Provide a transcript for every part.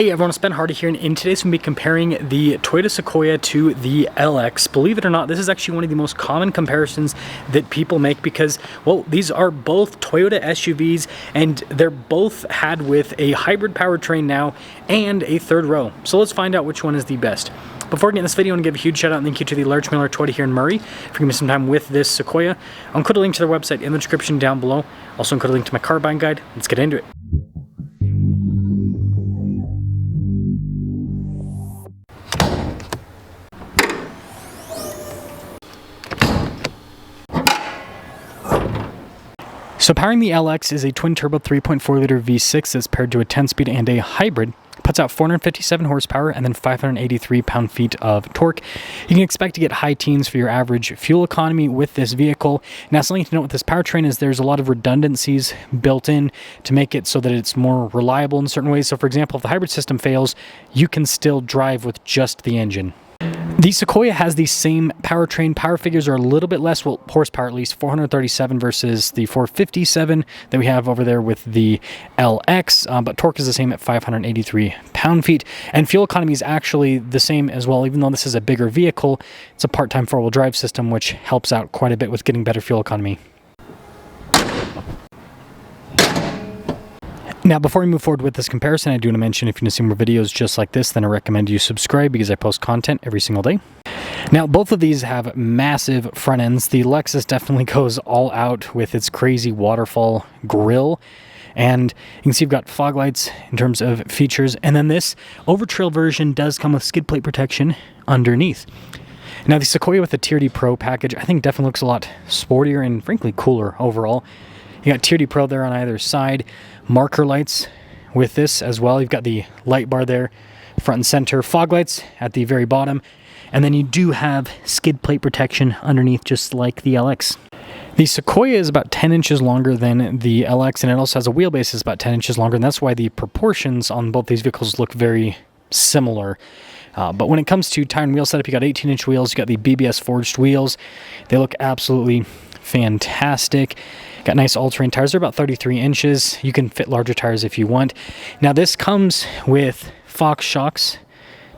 Hey everyone, it's Ben Hardy here, and in today's we'll be comparing the Toyota Sequoia to the LX. Believe it or not, this is actually one of the most common comparisons that people make because, well, these are both Toyota SUVs and they're both had with a hybrid powertrain now and a third row. So let's find out which one is the best. Before getting this video, I want to give a huge shout out and thank you to the Large Miller Toyota here in Murray for giving me some time with this Sequoia. I'll include a link to their website in the description down below. Also include a link to my car buying guide. Let's get into it. So powering the LX is a twin-turbo 3.4-liter V6 that's paired to a 10-speed and a hybrid. Puts out 457 horsepower and then 583 pound-feet of torque. You can expect to get high teens for your average fuel economy with this vehicle. Now, something to note with this powertrain is there's a lot of redundancies built in to make it so that it's more reliable in certain ways. So, for example, if the hybrid system fails, you can still drive with just the engine. The Sequoia has the same powertrain. Power figures are a little bit less, well, horsepower at least, 437 versus the 457 that we have over there with the LX, but torque is the same at 583 pound-feet, and fuel economy is actually the same as well. Even though this is a bigger vehicle, it's a part-time four-wheel drive system, which helps out quite a bit with getting better fuel economy. Now, before we move forward with this comparison, I do want to mention if you want to see more videos just like this, then I recommend you subscribe because I post content every single day. Now, both of these have massive front ends. The Lexus definitely goes all out with its crazy waterfall grille. And you can see you've got fog lights in terms of features. And then this Overtrail version does come with skid plate protection underneath. Now, the Sequoia with the Tier D Pro package, I think definitely looks a lot sportier and frankly cooler overall. You got Tier D Pro there on either side. Marker lights with this as well. You've got the light bar there, front and center. Fog lights at the very bottom. And then you do have skid plate protection underneath, just like the LX. The Sequoia is about 10 inches longer than the LX, and it also has a wheelbase that's about 10 inches longer, and that's why the proportions on both these vehicles look very similar. But when it comes to tire and wheel setup, you got 18-inch wheels. You got the BBS forged wheels. They look absolutely fantastic. Got nice all-terrain tires. They're about 33 inches. You can fit larger tires if you want. Now, this comes with Fox shocks,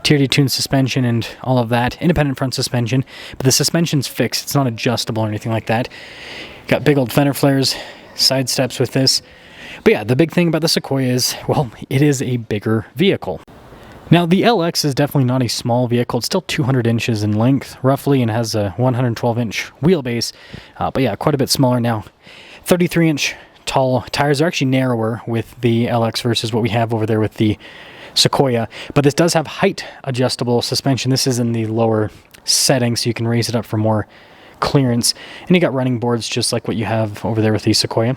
Tier D tuned suspension, and all of that. Independent front suspension, but the suspension's fixed. It's not adjustable or anything like that. Got big old fender flares, side steps with this. But yeah, the big thing about the Sequoia is, well, it is a bigger vehicle. Now, the LX is definitely not a small vehicle. It's still 200 inches in length, roughly, and has a 112-inch wheelbase. But yeah, quite a bit smaller now. 33-inch tall tires are actually narrower with the LX versus what we have over there with the Sequoia. But this does have height adjustable suspension. This is in the lower setting, so you can raise it up for more clearance. And you got running boards just like what you have over there with the Sequoia.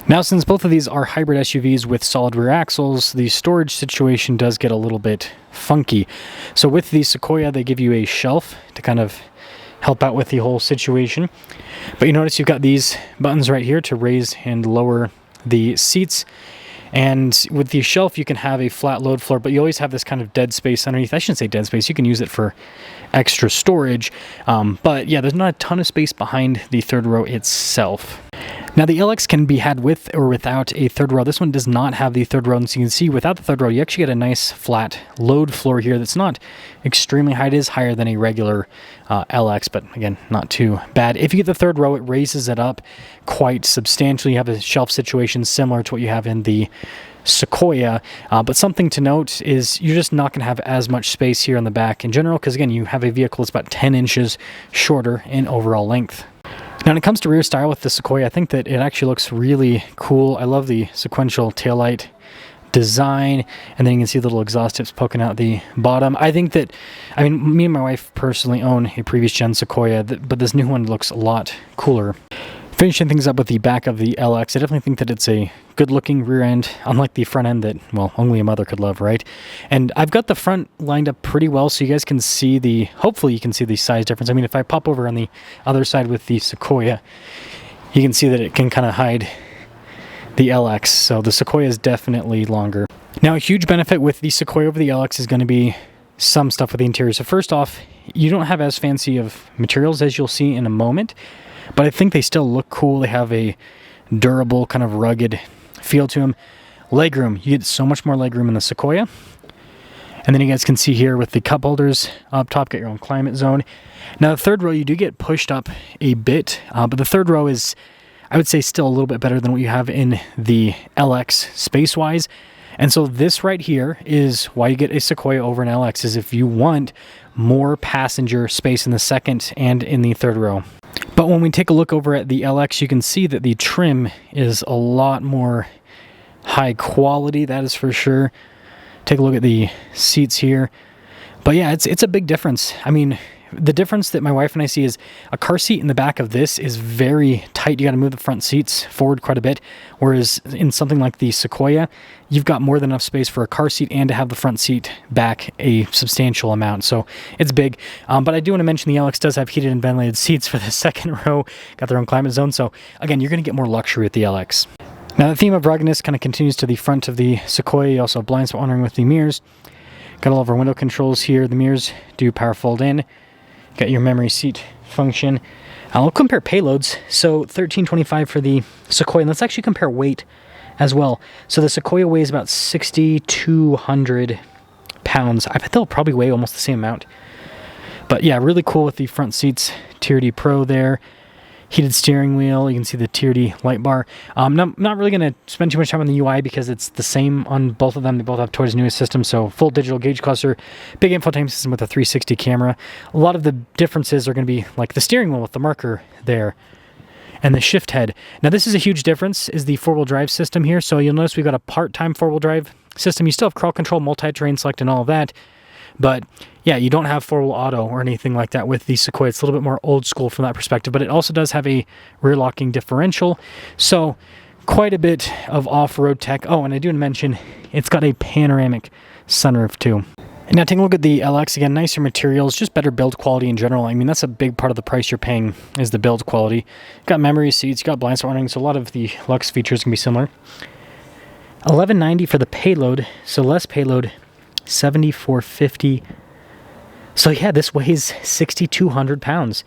Now, since both of these are hybrid SUVs with solid rear axles, the storage situation does get a little bit funky. So with the Sequoia, they give you a shelf to kind of help out with the whole situation. But you notice you've got these buttons right here to raise and lower the seats. And with the shelf, you can have a flat load floor, but you always have this kind of dead space underneath. I shouldn't say dead space. You can use it for extra storage. But yeah, there's not a ton of space behind the third row itself. Now, the LX can be had with or without a third row. This one does not have the third row, and so you can see without the third row, you actually get a nice flat load floor here that's not extremely high. It is higher than a regular LX, but again, not too bad. If you get the third row, it raises it up quite substantially. You have a shelf situation similar to what you have in the Sequoia, but something to note is you're just not going to have as much space here on the back in general, because again, you have a vehicle that's about 10 inches shorter in overall length. Now, when it comes to rear style with the Sequoia, I think that it actually looks really cool. I love the sequential taillight design, and then you can see the little exhaust tips poking out the bottom. I think that, me and my wife personally own a previous gen Sequoia, but this new one looks a lot cooler. Finishing things up with the back of the LX, I definitely think that it's a good-looking rear end, unlike the front end that, well, only a mother could love, right? And I've got the front lined up pretty well, so you guys can see hopefully you can see the size difference. I mean, if I pop over on the other side with the Sequoia, you can see that it can kind of hide the LX, so the Sequoia is definitely longer. Now, a huge benefit with the Sequoia over the LX is going to be some stuff with the interior. So first off, you don't have as fancy of materials as you'll see in a moment, but I think they still look cool. They have a durable, kind of rugged feel to them. Legroom. You get so much more legroom in the Sequoia. And then you guys can see here with the cup holders up top, got your own climate zone. Now the third row, you do get pushed up a bit, but the third row is, I would say, still a little bit better than what you have in the LX space-wise. And so this right here is why you get a Sequoia over an LX, is if you want more passenger space in the second and in the third row. But when we take a look over at the LX, you can see that the trim is a lot more high quality, that is for sure. Take a look at the seats here. But yeah, it's a big difference. I mean, the difference that my wife and I see is a car seat in the back of this is very tight. You got to move the front seats forward quite a bit. Whereas in something like the Sequoia, you've got more than enough space for a car seat and to have the front seat back a substantial amount. So it's big. But I do want to mention the LX does have heated and ventilated seats for the second row. Got their own climate zone. So again, you're going to get more luxury with the LX. Now the theme of ruggedness kind of continues to the front of the Sequoia. You also have blind spot monitoring with the mirrors. Got all of our window controls here. The mirrors do power fold in. Got your memory seat function. I'll compare payloads. So $13.25 for the Sequoia. And let's actually compare weight as well. So the Sequoia weighs about 6,200 pounds. I bet they'll probably weigh almost the same amount. But yeah, really cool with the front seats. Tier D Pro there. Heated steering wheel. You can see the Tier D light bar. Not really going to spend too much time on the UI because it's the same on both of them. They both have Toyota's newest system. So full digital gauge cluster, big infotainment system with a 360 camera. A lot of the differences are going to be like the steering wheel with the marker there and the shift head. Now this is a huge difference, is the four-wheel drive system here. So you'll notice we've got a part-time four-wheel drive system. You still have crawl control, multi-terrain select and all of that. But yeah, you don't have four-wheel auto or anything like that with the Sequoia. It's a little bit more old school from that perspective, but it also does have a rear locking differential. So quite a bit of off-road tech. Oh, and I do want to mention, it's got a panoramic sunroof too. And now taking a look at the LX again, nicer materials, just better build quality in general. I mean, that's a big part of the price you're paying is the build quality. Got memory seats, got blind spot monitoring, so a lot of the Lux features can be similar. $11.90 for the payload, so less payload, $74.50. So yeah, this weighs 6,200 pounds.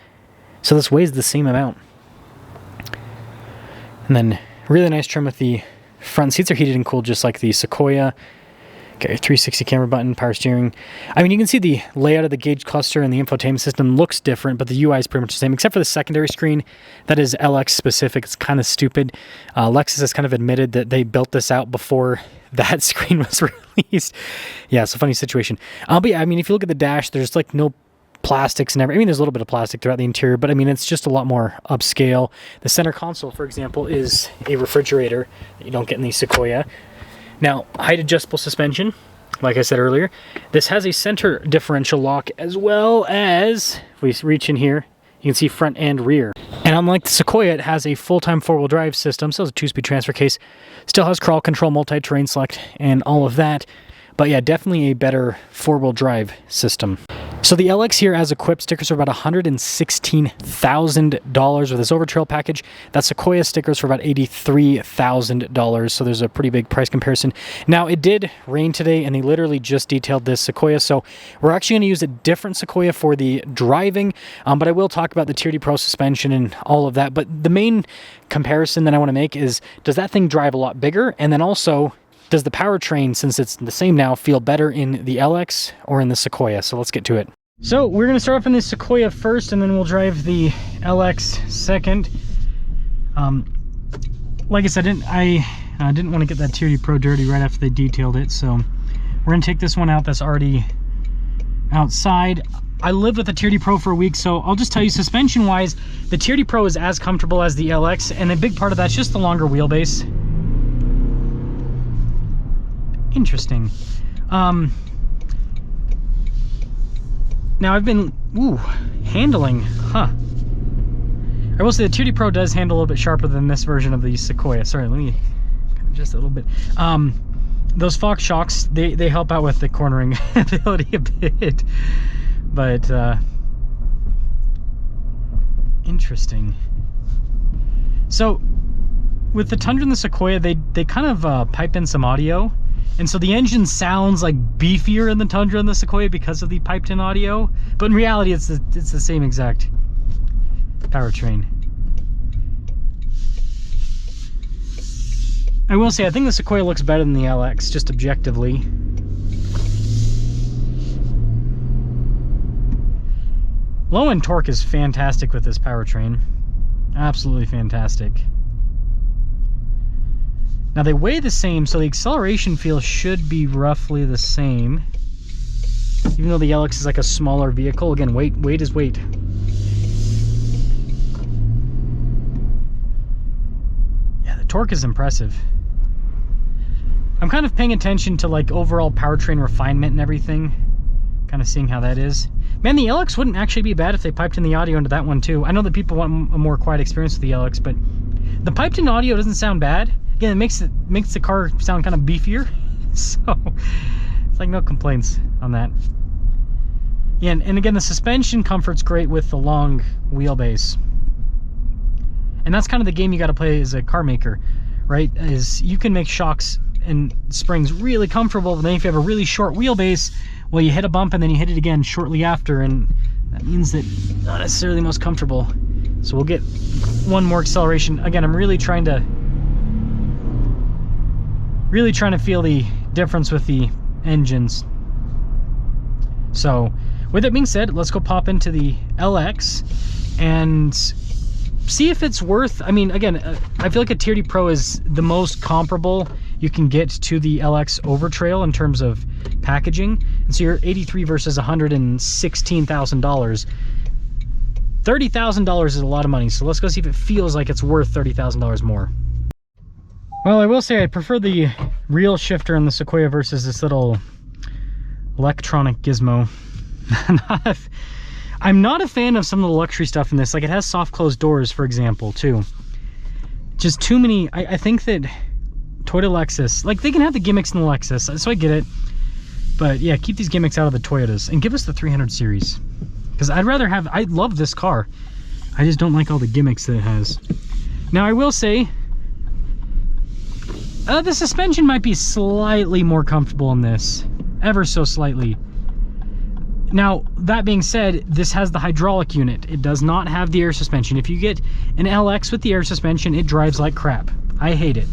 So this weighs the same amount. And then really nice trim with the front seats are heated and cooled just like the Sequoia. Got your 360 camera button, power steering. I mean, you can see the layout of the gauge cluster and the infotainment system looks different, but the UI is pretty much the same, except for the secondary screen. That is LX specific. It's kind of stupid. Lexus has kind of admitted that they built this out before that screen was released. Yeah, it's a funny situation. But yeah, I mean, if you look at the dash, there's like no plastics and everything. I mean, there's a little bit of plastic throughout the interior, but I mean, it's just a lot more upscale. The center console, for example, is a refrigerator that you don't get in the Sequoia. Now, height adjustable suspension, like I said earlier. This has a center differential lock as well as, if we reach in here, you can see front and rear. And unlike the Sequoia, it has a full-time four-wheel drive system, still has a 2-speed transfer case, still has crawl control, multi-terrain select, and all of that. But yeah, definitely a better four-wheel drive system. So the LX here as equipped stickers are about $116,000 with this Overtrail package. That Sequoia stickers for about $83,000. So there's a pretty big price comparison. Now it did rain today and they literally just detailed this Sequoia. So we're actually going to use a different Sequoia for the driving. But I will talk about the Tier D Pro suspension and all of that. But the main comparison that I want to make is, does that thing drive a lot bigger? And then also, does the powertrain, since it's the same now, feel better in the LX or in the Sequoia? So let's get to it. So we're going to start off in the Sequoia first, and then we'll drive the LX second. Like I said, I didn't want to get that Tier D Pro dirty right after they detailed it, so we're going to take this one out that's already outside. I lived with the Tier D Pro for a week, so I'll just tell you, suspension-wise, the Tier D Pro is as comfortable as the LX, and a big part of that's just the longer wheelbase. Interesting. Now I've been handling, I will say the Tier D Pro does handle a little bit sharper than this version of the Sequoia. Sorry, let me just a little bit. Those Fox shocks, they help out with the cornering ability a bit, but interesting. So with the Tundra and the Sequoia, they kind of pipe in some audio. And so the engine sounds like beefier in the Tundra and the Sequoia because of the piped in audio, but in reality it's the same exact powertrain. I will say, I think the Sequoia looks better than the LX, just objectively. Low-end torque is fantastic with this powertrain. Absolutely fantastic. Now they weigh the same, so the acceleration feel should be roughly the same. Even though the LX is like a smaller vehicle. Again, weight is weight. Yeah, the torque is impressive. I'm kind of paying attention to like overall powertrain refinement and everything. Kind of seeing how that is. Man, the LX wouldn't actually be bad if they piped in the audio into that one too. I know that people want a more quiet experience with the LX, but the piped in audio doesn't sound bad. Again, it makes the car sound kind of beefier. So it's like no complaints on that. Yeah, and again, the suspension comfort's great with the long wheelbase. And that's kind of the game you got to play as a car maker, right? Is you can make shocks and springs really comfortable, but then if you have a really short wheelbase, well, you hit a bump and then you hit it again shortly after, and that means that not necessarily the most comfortable. So we'll get one more acceleration. Again, I'm really trying to feel the difference with the engines. So with that being said, let's go pop into the LX and see if it's worth, I mean, again, I feel like a Tier D Pro is the most comparable you can get to the LX Overtrail in terms of packaging. And so you're $83 versus $116,000. $30,000 is a lot of money, so let's go see if it feels like it's worth $30,000 more. Well, I will say I prefer the real shifter in the Sequoia versus this little electronic gizmo. I'm not a fan of some of the luxury stuff in this. Like, it has soft closed doors, for example, too. Just too many. I think that Toyota Lexus, like, they can have the gimmicks in the Lexus, so I get it. But yeah, keep these gimmicks out of the Toyotas and give us the 300 series. Because I love this car. I just don't like all the gimmicks that it has. Now, I will say, the suspension might be slightly more comfortable in this. Ever so slightly. Now, that being said, this has the hydraulic unit. It does not have the air suspension. If you get an LX with the air suspension, it drives like crap. I hate it.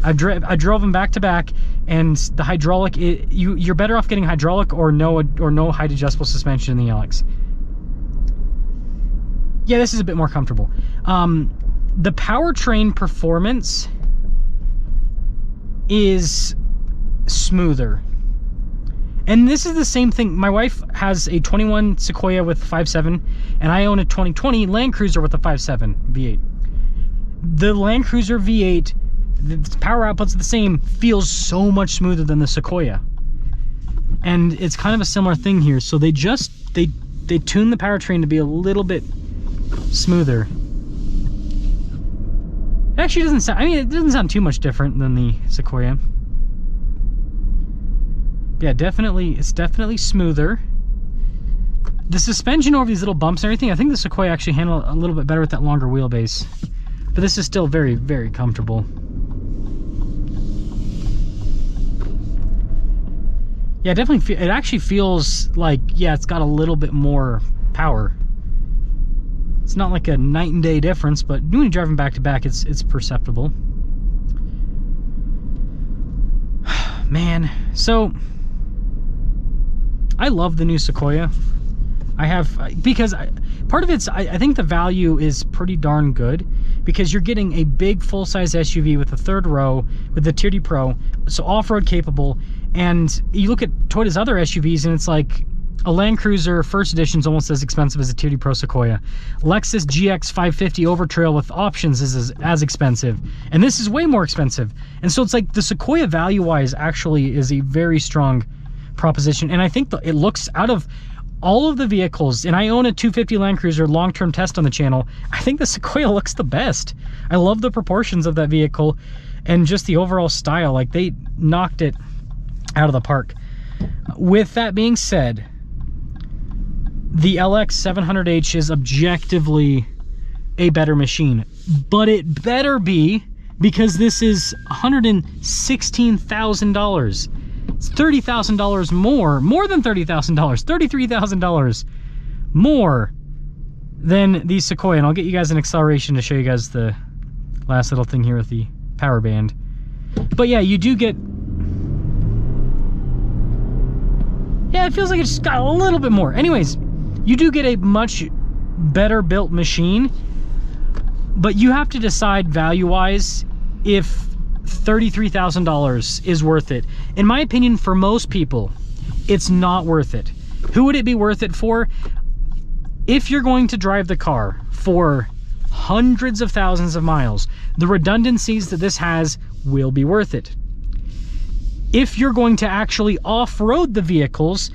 I drove them back to back, and the hydraulic, you're better off getting hydraulic or no height adjustable suspension in the LX. Yeah, this is a bit more comfortable. The powertrain performance is smoother. And this is the same thing. My wife has a 21 Sequoia with 5.7, and I own a 2020 Land Cruiser with a 5.7 V8. The Land Cruiser V8, the power output's the same, feels so much smoother than the Sequoia. And it's kind of a similar thing here. So they tune the powertrain to be a little bit smoother. It actually doesn't sound, I mean, it doesn't sound too much different than the Sequoia. Yeah, it's definitely smoother. The suspension over these little bumps and everything, I think the Sequoia actually handled a little bit better with that longer wheelbase. But this is still very, very comfortable. Yeah, definitely, it actually feels like, yeah, it's got a little bit more power. It's not like a night and day difference, but when you're driving back to back, it's perceptible. Man, so I love the new Sequoia. Part of it's, I think the value is pretty darn good, because you're getting a big full-size SUV with a third row, with the Tier D Pro, so off-road capable, and you look at Toyota's other SUVs, and it's like a Land Cruiser First Edition is almost as expensive as a Tier D Pro Sequoia. Lexus GX 550 Overtrail with options is as expensive, and this is way more expensive. And so it's like the Sequoia value-wise actually is a very strong proposition, and I think it looks, out of all of the vehicles, and I own a 250 Land Cruiser long-term test on the channel, I think the Sequoia looks the best. I love the proportions of that vehicle and just the overall style. Like, they knocked it out of the park. With that being said, the LX700H is objectively a better machine, but it better be, because this is $116,000. It's $30,000 more than $30,000, $33,000 more than the Sequoia. And I'll get you guys an acceleration to show you guys the last little thing here with the power band. But yeah, you do get, yeah, it feels like it's just got a little bit more. Anyways, you do get a much better built machine, but you have to decide value-wise if $33,000 is worth it. In my opinion, for most people, it's not worth it. Who would it be worth it for? If you're going to drive the car for hundreds of thousands of miles, the redundancies that this has will be worth it. If you're going to actually off-road the vehicles,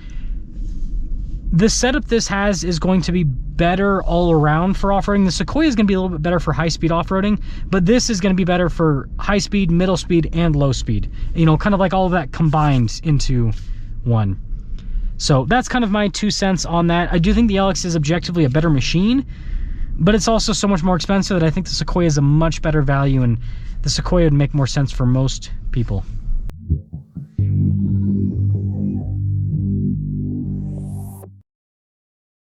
the setup this has is going to be better all around for off-roading. The Sequoia is going to be a little bit better for high-speed off-roading, but this is going to be better for high-speed, middle speed, and low speed. You know, kind of like all of that combined into one. So that's kind of my 2 cents on that. I do think the LX is objectively a better machine, but it's also so much more expensive that I think the Sequoia is a much better value, and the Sequoia would make more sense for most people.